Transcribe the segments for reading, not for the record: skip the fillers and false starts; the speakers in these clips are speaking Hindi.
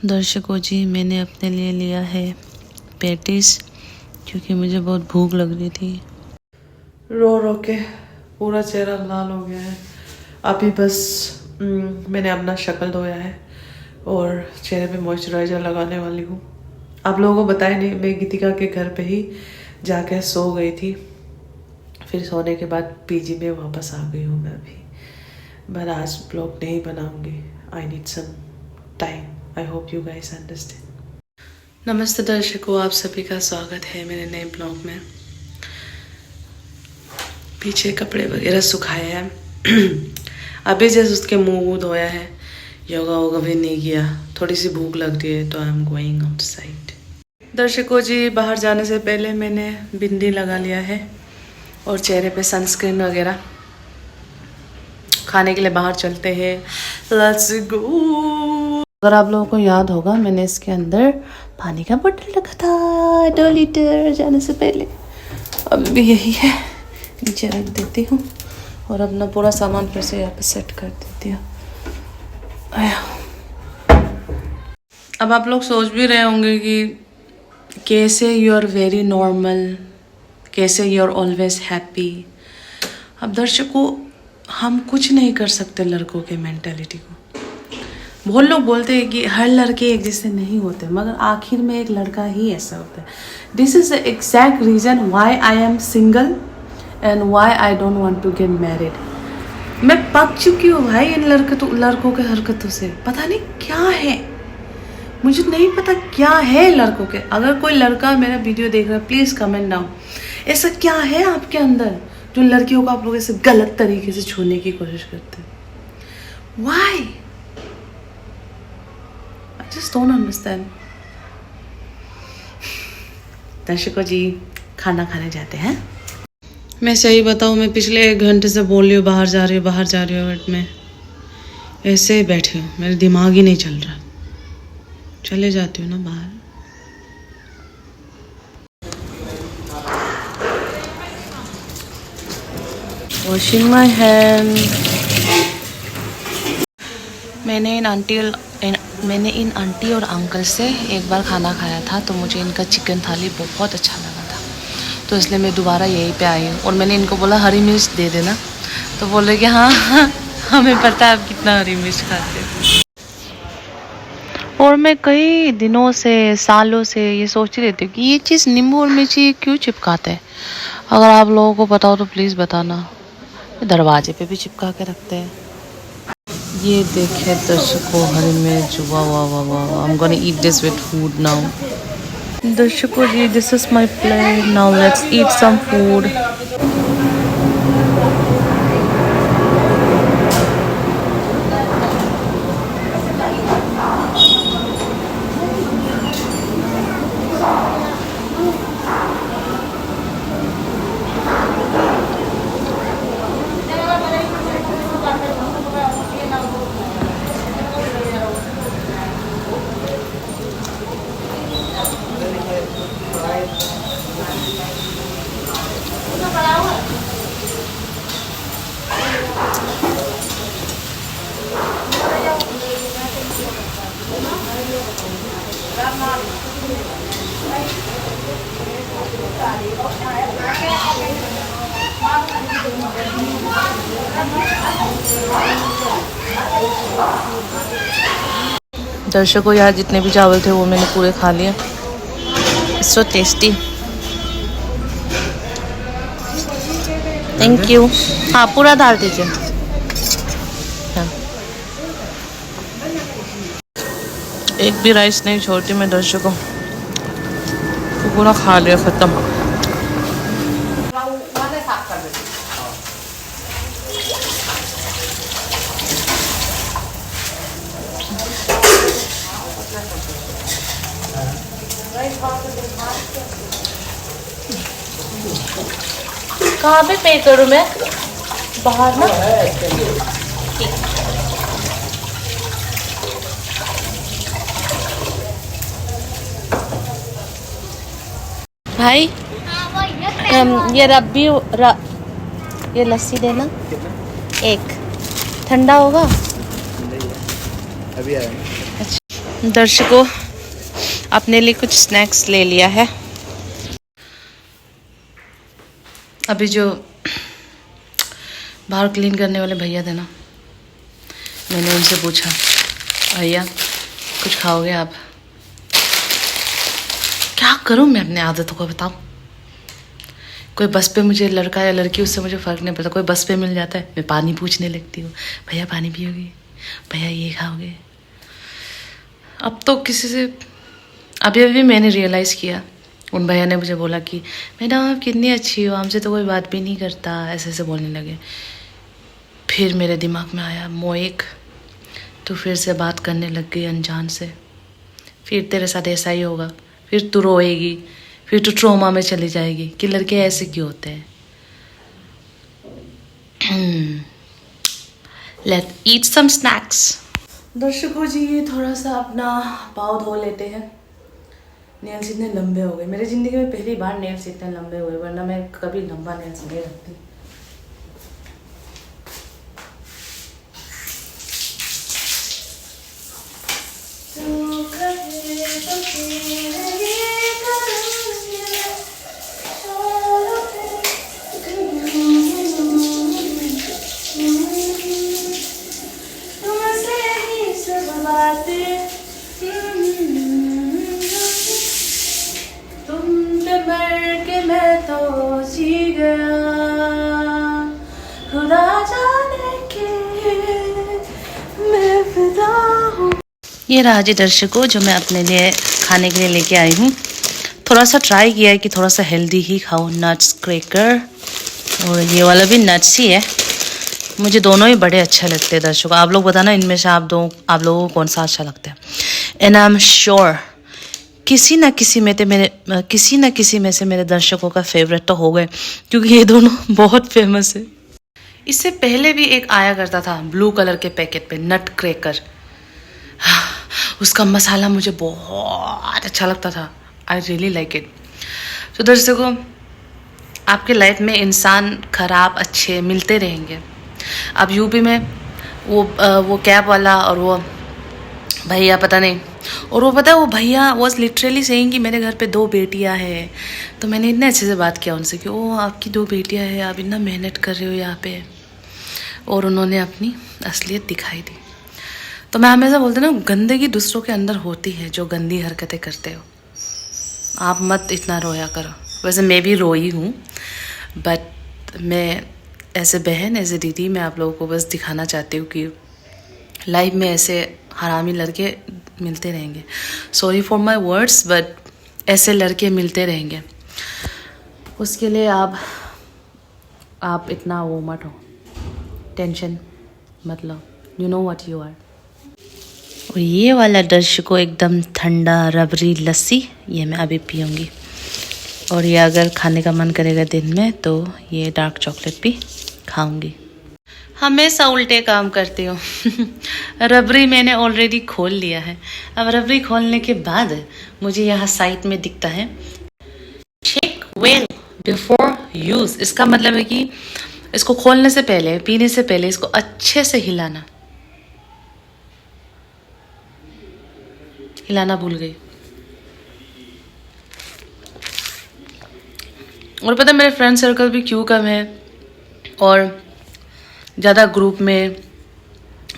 दर्शकों जी, मैंने अपने लिए लिया है पैटीज क्योंकि मुझे बहुत भूख लग रही थी। रो रो के पूरा चेहरा लाल हो गया है। अभी बस मैंने अपना शक्ल धोया है और चेहरे पे मॉइस्चराइज़र लगाने वाली हूँ। आप लोगों को बताया नहीं, मैं गीतिका के घर पे ही जाके सो गई थी। फिर सोने के बाद पीजी में वापस आ गई हूँ मैं अभी। पर आज ब्लॉग नहीं बनाऊँगी। I need some time. I hope you guys understand. नमस्ते दर्शकों, आप सभी का स्वागत है मेरे नए ब्लॉग में। पीछे कपड़े वगैरह सुखाए हैं अभी जैसे उसके मुंह धोया है। योगा वोगा भी नहीं किया। थोड़ी सी भूख लग रही है तो आई एम गोइंग आउटसाइड। दर्शकों जी, बाहर जाने से पहले मैंने बिंदी लगा लिया है और चेहरे पे सनस्क्रीन वगैरह। खाने के लिए बाहर चलते हैं, लेट्स गो। अगर आप लोगों को याद होगा, मैंने इसके अंदर पानी का बोतल रखा था 2 लीटर जाने से पहले। अभी भी यही है, नीचे रख देती हूँ और अपना पूरा सामान फिर से यहाँ पे सेट कर देती हूँ। अब आप लोग सोच भी रहे होंगे कि कैसे यू आर वेरी नॉर्मल, कैसे यू आर ऑलवेज हैप्पी। अब दर्शकों, हम कुछ नहीं कर सकते लड़कों के मेंटालिटी को। बहुत लोग बोलते हैं कि हर लड़के एक जैसे नहीं होते, मगर आखिर में एक लड़का ही ऐसा होता है। This is the exact reason why I am single and why I don't want to get married. मैं पक चुकी हूँ भाई इन लड़कों के हरकतों से। पता नहीं क्या है, मुझे नहीं पता क्या है लड़कों के। अगर कोई लड़का मेरा वीडियो देख रहा है, प्लीज़ कमेंट डाउन। ऐसा क्या है आपके अंदर जो लड़कियों को आप लोग ऐसे गलत तरीके से छूने की कोशिश करते हैं? Y? I just don't understand. दर्शकों जी, खाना खाने जाते हैं। मैं सही बताऊँ, मैं पिछले 1 घंटे से बोल रही हूँ बाहर जा रही हूँ, बट मैं ऐसे ही बैठी हूँ। मेरा दिमाग ही नहीं चल रहा। चले जाती हूँ ना बाहर। Washing my hand. मैंने इन आंटी और अंकल से एक बार खाना खाया था, तो मुझे इनका चिकन थाली बहुत अच्छा लगा था, तो इसलिए मैं दोबारा यहीं पे आई हूँ। और मैंने इनको बोला हरी मिर्च दे देना, तो बोल रहे कि हाँ हमें पता है आप कितना हरी मिर्च खाते हैं। और मैं कई दिनों से, सालों से ये सोच ही रहती हूँ कि ये चीज़ नींबू और मिर्ची क्यों चिपकाते हैं। अगर आप लोगों को पता हो तो प्लीज़ बताना। दरवाजे पे भी चिपका के रखते हैं। ये देखे दर्शकों, हरी मिर्च। वाह वाह वाह वाह, I am gonna eat this with food now. दर्शकों जी, this is my plate, now let's eat some food. दर्शकों, यहाँ जितने भी चावल थे वो मैंने पूरे खा लिए। So tasty, thank you. हाँ, पूरा डाल दीजिए। हाँ। एक भी राइस नहीं छोड़ती मैं दर्शकों, तो पूरा खा लिया, खत्म। कहाँ पे पे करूँ मैं? बाहर ना? भाई ये ये लस्सी देना एक। ठंडा होगा? अभी आया। अच्छा, दर्शकों अपने लिए कुछ स्नैक्स ले लिया है। अभी जो बाहर क्लीन करने वाले भैया थे ना, मैंने उनसे पूछा, भैया कुछ खाओगे आप? क्या करूं मैं अपने आदतों को, बताओ। कोई बस पे मुझे लड़का या लड़की, उससे मुझे फ़र्क नहीं पड़ता। कोई बस पे मिल जाता है, मैं पानी पूछने लगती हूँ, भैया पानी पियोगे, भैया ये खाओगे। अब तो किसी से, अभी अभी मैंने रियलाइज़ किया, उन भैया ने मुझे बोला कि मैडम आप कितनी अच्छी हो, हमसे तो कोई बात भी नहीं करता, ऐसे ऐसे बोलने लगे। फिर मेरे दिमाग में आया, मोएक तू फिर से बात करने लग गई अनजान से, फिर तेरे साथ ऐसा ही होगा, फिर तू रोएगी, फिर तू ट्रॉमा में चली जाएगी कि लड़के ऐसे क्यों होते हैं। लेट ईट सम स्नैक्स। दर्शकों जी, ये थोड़ा सा अपना पाँव धो लेते हैं। नेल्स इतने लंबे हो गए, मेरी ज़िंदगी में पहली बार नेल्स इतने लंबे हुए, वरना मैं कभी लंबा नेल्स नहीं रखती। ये रहा जी दर्शकों जो मैं अपने लिए खाने के लिए लेके आई हूँ। थोड़ा सा ट्राई किया है कि थोड़ा सा हेल्दी ही खाऊं। नट्स क्रैकर और ये वाला भी नट्स ही है। मुझे दोनों ही बड़े अच्छे लगते हैं दर्शकों। आप लोग बताना इनमें से आप लोगों को कौन सा अच्छा लगता है। एंड आई एम श्योर किसी ना किसी में से मेरे दर्शकों का फेवरेट तो हो गए, क्योंकि ये दोनों बहुत फेमस है। इससे पहले भी एक आया करता था ब्लू कलर के पैकेट पे, नट क्रैकर। उसका मसाला मुझे बहुत अच्छा लगता था। I really like it. तो दर्शकों, आपके लाइफ में इंसान खराब अच्छे मिलते रहेंगे। अब यूपी में वो कैब वाला और वो भैया पता नहीं, और वो पता है वो भैया वॉज लिटरली सेइंग कि मेरे घर पे 2 बेटियां हैं। तो मैंने इतने अच्छे से बात किया उनसे कि ओ आपकी 2 बेटियां हैं, आप इतना मेहनत कर रहे हो यहाँ पे। और उन्होंने अपनी असलियत दिखाई दी। तो मैं हमेशा बोलती ना, गंदगी दूसरों के अंदर होती है जो गंदी हरकतें करते हो। आप मत इतना रोया करो। वैसे मैं भी रोई हूँ, बट मैं ऐसे बहन, ऐसे दीदी, मैं आप लोगों को बस दिखाना चाहती हूँ कि लाइफ में ऐसे हरामी लड़के मिलते रहेंगे। Sorry for my words, but ऐसे लड़के मिलते रहेंगे। उसके लिए आप इतना वो मत हो, टेंशन मत लो। You know what you are. और ये वाला दर्शकों एकदम ठंडा रबड़ी लस्सी, ये मैं अभी पीऊँगी। और ये अगर खाने का मन करेगा दिन में तो ये डार्क चॉकलेट भी खाऊंगी। हमेशा उल्टे काम करती हूँ। रबड़ी मैंने ऑलरेडी खोल लिया है। अब रबड़ी खोलने के बाद मुझे यहाँ साइड में दिखता है शेक वेल बिफोर यूज। इसका मतलब है कि इसको खोलने से पहले, पीने से पहले इसको अच्छे से हिलाना। हिलाना भूल गई। और पता है मेरे फ्रेंड सर्कल भी क्यों कम है, और ज़्यादा ग्रुप में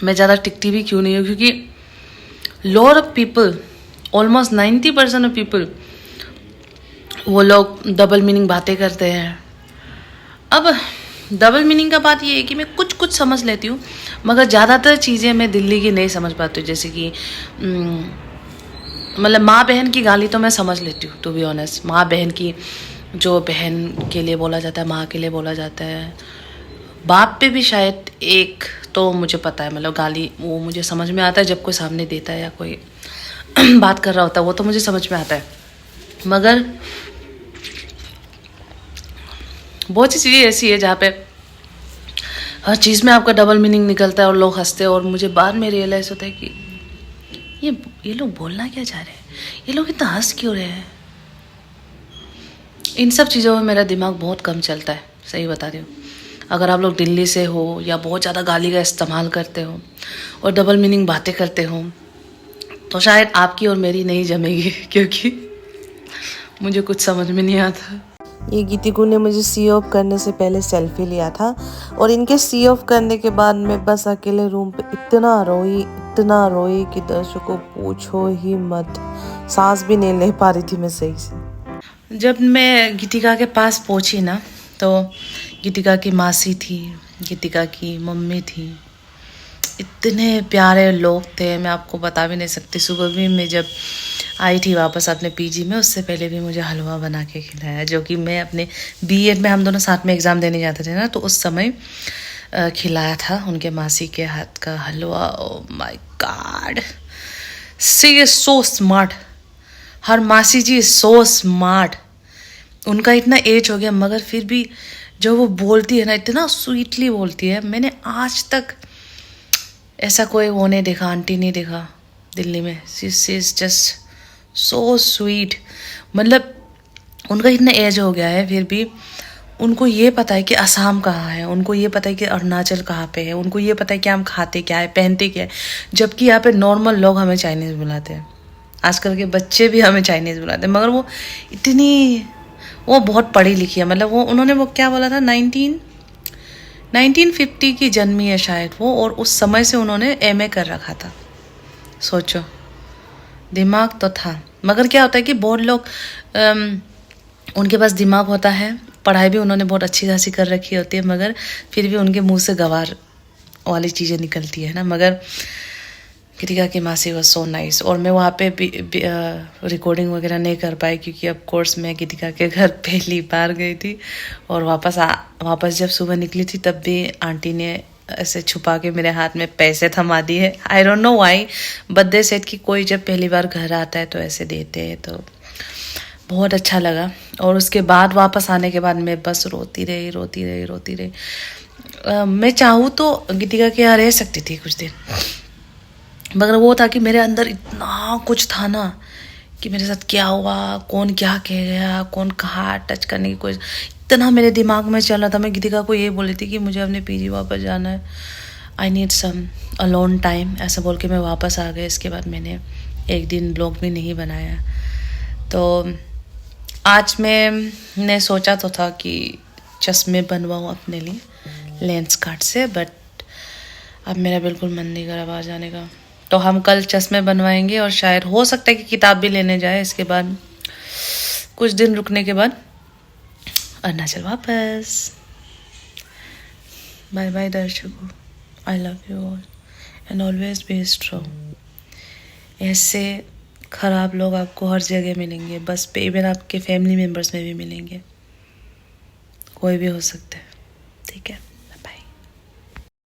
मैं ज़्यादा टिकती भी क्यों नहीं हूँ, क्योंकि lot of people, almost 90% of people, वो लोग डबल मीनिंग बातें करते हैं। अब डबल मीनिंग का बात ये है कि मैं कुछ समझ लेती हूँ, मगर ज़्यादातर चीज़ें मैं दिल्ली की नहीं समझ पाती हूँ। जैसे कि मतलब माँ बहन की गाली तो मैं समझ लेती हूँ, टू बी ऑनेस्ट। माँ बहन की, जो बहन के लिए बोला जाता है, माँ के लिए बोला जाता है। बाप पे भी शायद एक तो मुझे पता है, मतलब गाली वो मुझे समझ में आता है जब कोई सामने देता है या कोई बात कर रहा होता है, वो तो मुझे समझ में आता है। मगर बहुत सी चीज़ें ऐसी है जहाँ पे हर चीज़ में आपका डबल मीनिंग निकलता है और लोग हंसते हैं। और मुझे बाद में रियलाइज़ होता है कि ये लोग बोलना क्या चाह रहे हैं, ये लोग इतना हंस क्यों रहे हैं। इन सब चीज़ों में मेरा दिमाग बहुत कम चलता है, सही बता रही हूँ। अगर आप लोग दिल्ली से हो या बहुत ज़्यादा गाली का इस्तेमाल करते हो और डबल मीनिंग बातें करते हो, तो शायद आपकी और मेरी नहीं जमेगी, क्योंकि मुझे कुछ समझ में नहीं आता। ये गीतिकू ने मुझे सी ऑफ करने से पहले सेल्फी लिया था, और इनके सी ऑफ करने के बाद मैं बस अकेले रूम पे इतना रोई कि दर्शकों पूछो ही मत। सांस भी नहीं ले पा रही थी मैं सही से। जब मैं गीतिका के पास पहुंची ना, तो गीतिका की मासी थी, गीतिका की मम्मी थी, इतने प्यारे लोग थे, मैं आपको बता भी नहीं सकती। सुबह भी मैं जब आई थी वापस अपने पीजी में, उससे पहले भी मुझे हलवा बना के खिलाया, जो कि मैं अपने बीएड में, हम दोनों साथ में एग्ज़ाम देने जाते थे ना, तो उस समय खिलाया था उनके मासी के हाथ का हलवा। Oh my God, she is so smart. Her masi ji is so smart. उनका इतना एज हो गया मगर फिर भी जो वो बोलती है ना, इतना स्वीटली बोलती है। मैंने आज तक ऐसा कोई वो नहीं देखा, आंटी नहीं देखा दिल्ली में। सी इज जस्ट सो स्वीट। मतलब उनका इतना एज हो गया है, फिर भी उनको ये पता है कि असम कहाँ है, उनको ये पता है कि अरुणाचल कहाँ पे है, उनको ये पता है कि हम खाते क्या है, पहनते क्या है। जबकि यहाँ पे नॉर्मल लोग हमें चाइनीज़ बुलाते हैं, आजकल के बच्चे भी हमें चाइनीज़ बुलाते हैं, मगर वो बहुत पढ़ी लिखी है। मतलब उन्होंने क्या बोला था, 1950 की जन्मी है शायद वो, और उस समय से उन्होंने एमए कर रखा था। सोचो, दिमाग तो था। मगर क्या होता है कि बहुत लोग उनके पास दिमाग होता है, पढ़ाई भी उन्होंने बहुत अच्छी खासी कर रखी होती है, मगर फिर भी उनके मुंह से गवार वाली चीज़ें निकलती है ना। मगर गीतिका की मासी वॉज सो नाइस। और मैं वहाँ पे रिकॉर्डिंग वगैरह नहीं कर पाई, क्योंकि ऑफ कोर्स मैं गीतिका के घर पहली बार गई थी, और वापस जब सुबह निकली थी तब भी आंटी ने ऐसे छुपा के मेरे हाथ में पैसे थमा दिए। I don't know why, but they said कि कोई जब पहली बार घर आता है तो ऐसे देते हैं, तो बहुत अच्छा लगा। और उसके बाद वापस आने के बाद मैं बस रोती रही। मैं चाहूँ तो गीतिका के यहाँ रह सकती थी कुछ दिन, मगर वो था कि मेरे अंदर इतना कुछ था ना कि मेरे साथ क्या हुआ, कौन क्या कह गया, कौन कहाँ टच करने की कोई, इतना मेरे दिमाग में चल रहा था। मैं गीतिका को ये बोली थी कि मुझे अपने पीजी वापस जाना है, I need some alone time, ऐसा बोल के मैं वापस आ गई। इसके बाद मैंने एक दिन ब्लॉग भी नहीं बनाया। तो आज मैंने सोचा तो था कि चश्मे बनवाऊँ अपने लिए लेंस कार्ड से, बट अब मेरा बिल्कुल मन नहीं कर रहा बाहर जाने का। तो हम कल चश्मे बनवाएंगे, और शायद हो सकता है कि किताब भी लेने जाए। इसके बाद कुछ दिन रुकने के बाद अरुणाचल वापस। बाय बाय दर्शकों, I love you all and always be strong. ऐसे खराब लोग आपको हर जगह मिलेंगे, बस इवन आपके फैमिली मेम्बर्स में भी मिलेंगे, कोई भी हो सकता है, ठीक है।